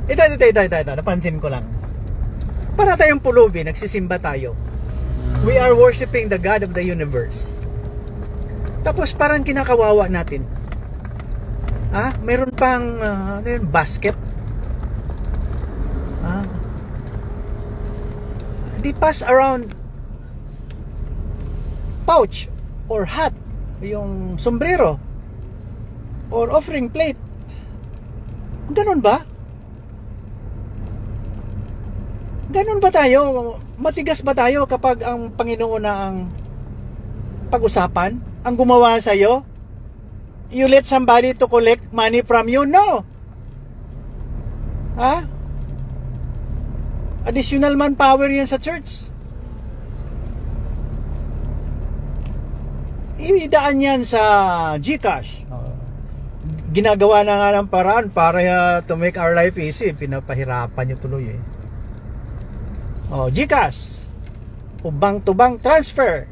Ito, napansin ko lang. Para tayong pulubi, nagsisimba tayo. We are worshiping the God of the universe. Tapos parang kinakawawa natin. Meron pang basket. They pass around pouch or hat, yung sombrero or offering plate. Ganon ba? Ganon ba tayo? Matigas ba tayo kapag ang Panginoon na ang pag-usapan? Ang gumawa sa'yo? You let somebody to collect money from you? No! Additional manpower yan sa church. Idaan yan sa GCash. Ginagawa na nga ng paraan para to make our life easy. Pinapahirapan nyo tuloy GCash o bank to bank transfer.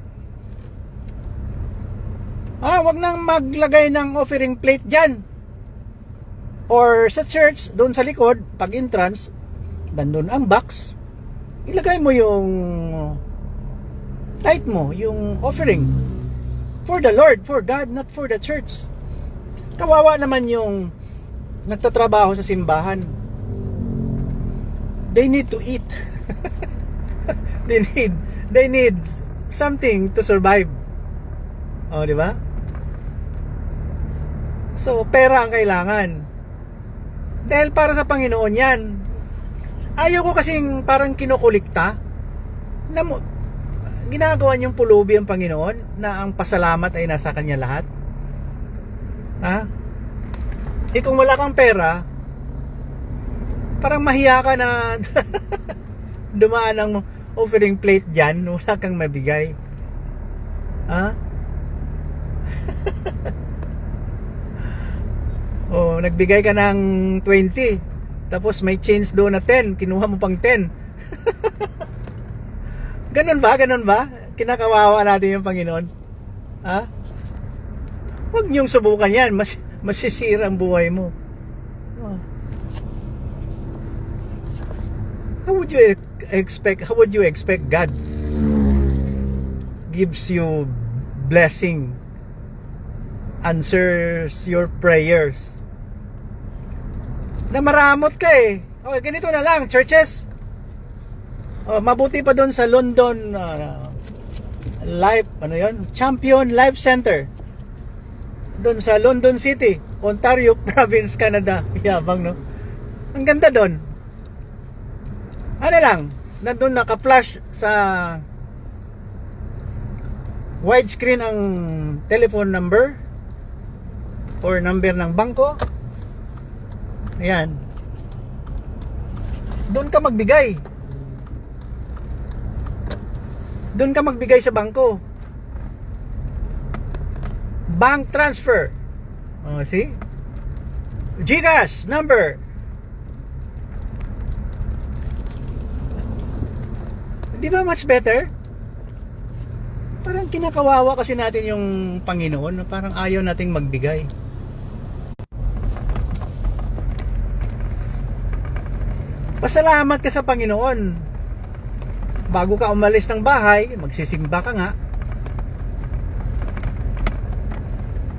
Wag nang maglagay ng offering plate dyan. Or sa church, doon sa likod, pag entrance, nandun ang box. Ilagay mo yung tithe mo, yung offering for the Lord, for God, not for the church. Kawawa naman yung nagtatrabaho sa simbahan. They need to eat. They need something to survive. Di ba? So, pera ang kailangan. Dahil para sa Panginoon yan. Ayaw ko kasing parang kinukulikta na ginagawa niyong pulubi ang Panginoon na ang pasalamat ay nasa Kanya lahat. Kung wala kang pera, parang mahiya ka na dumaan ng offering plate dyan, wala kang mabigay. Nagbigay ka ng 20, tapos may change doon na 10, kinuha mo pang 10. Ganun ba? Kinakawawa natin yung Panginoon. Huwag niyong subukan yan, masisira ang buhay mo. How would you expect God gives you blessing, answers your prayers, na maramot ka ganito na lang, churches. Mabuti pa doon sa London Champion Life Center. Doon sa London City, Ontario Province, Canada. Yabang, no? Ang ganda doon. Nandun naka-flash sa widescreen ang telephone number or number ng bangko. Ayan. Doon ka magbigay. Doon ka magbigay sa bangko. Bank transfer. See? GCash number. Di ba much better? Parang kinakawawa kasi natin yung Panginoon. Parang ayaw nating magbigay. Pasalamat ka sa Panginoon. Bago ka umalis ng bahay, magsisimba ka nga.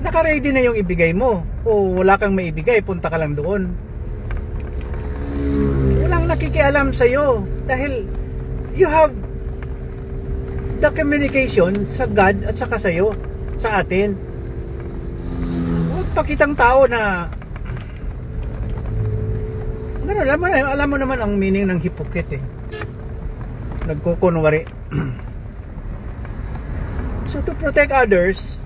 Naka-ready na yung ibigay mo. O wala kang maibigay, punta ka lang doon. Walang nakikialam sa'yo. Dahil you have the communication sa God at saka sa'yo, sa atin. Huwag pakitang tao na ganun, alam mo naman ang meaning ng hypocrite nagkukunwari. So to protect others,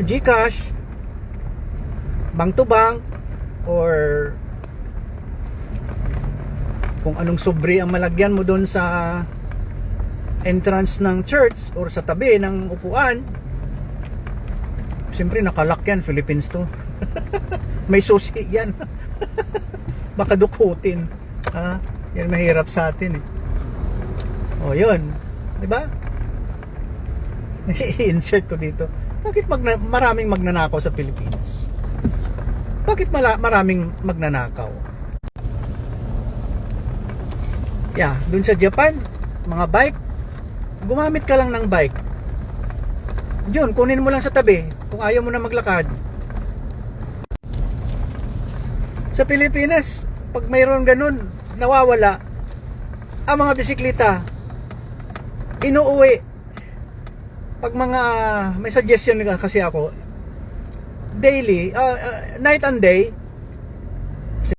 GCash, bank to bank, or kung anong sobre ang malagyan mo doon sa entrance ng church or sa tabi ng upuan. Siyempre nakalock yan, Philippines to. May susi yan. Baka dukutin. Yan mahirap sa atin yun, di ba? I-insert ko dito. Bakit maraming magnanakaw sa Pilipinas? Bakit maraming magnanakaw? Yeah, dun sa Japan, mga bike, gumamit ka lang ng bike. Yun, kunin mo lang sa tabi kung ayaw mo na maglakad. Sa Pilipinas, pag mayroon ganun, nawawala, ang mga bisikleta, inuuwi. Pag may suggestion kasi ako, daily, night and day,